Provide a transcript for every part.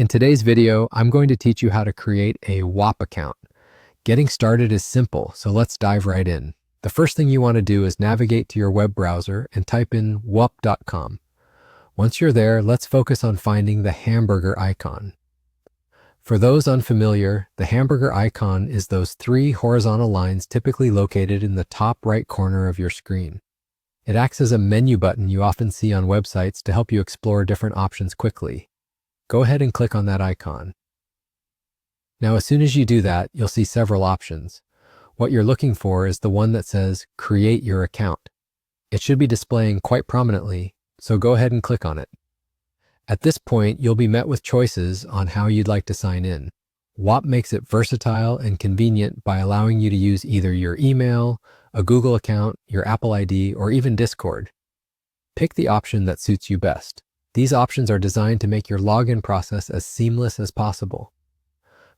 In today's video, I'm going to teach you how to create a Whop account. Getting started is simple, so let's dive right in. The first thing you want to do is navigate to your web browser and type in whop.com. Once you're there, let's focus on finding the hamburger icon. For those unfamiliar, the hamburger icon is those three horizontal lines typically located in the top right corner of your screen. It acts as a menu button you often see on websites to help you explore different options quickly. Go ahead and click on that icon. Now, as soon as you do that, you'll see several options. What you're looking for is the one that says Create Your Account. It should be displaying quite prominently, so go ahead and click on it. At this point, you'll be met with choices on how you'd like to sign in. Whop makes it versatile and convenient by allowing you to use either your email, a Google account, your Apple ID, or even Discord. Pick the option that suits you best. These options are designed to make your login process as seamless as possible.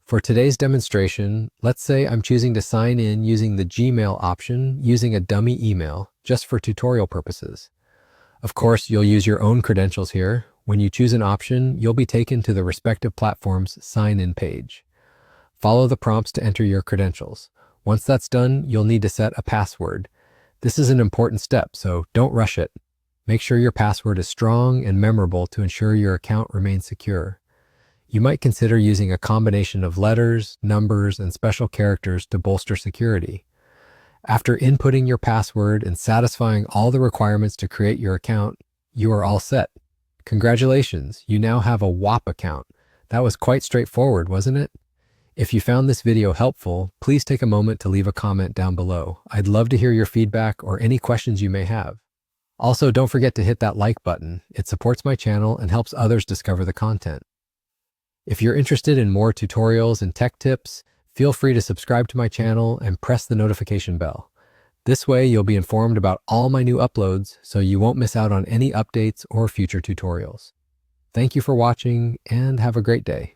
For today's demonstration, let's say I'm choosing to sign in using the Gmail option using a dummy email just for tutorial purposes. Of course, you'll use your own credentials here. When you choose an option, you'll be taken to the respective platform's sign-in page. Follow the prompts to enter your credentials. Once that's done, you'll need to set a password. This is an important step, so don't rush it. Make sure your password is strong and memorable to ensure your account remains secure. You might consider using a combination of letters, numbers, and special characters to bolster security. After inputting your password and satisfying all the requirements to create your account, you are all set. Congratulations, you now have a Whop account. That was quite straightforward, wasn't it? If you found this video helpful, please take a moment to leave a comment down below. I'd love to hear your feedback or any questions you may have. Also, don't forget to hit that like button. It supports my channel and helps others discover the content. If you're interested in more tutorials and tech tips, feel free to subscribe to my channel and press the notification bell. This way, you'll be informed about all my new uploads, so you won't miss out on any updates or future tutorials. Thank you for watching, and have a great day.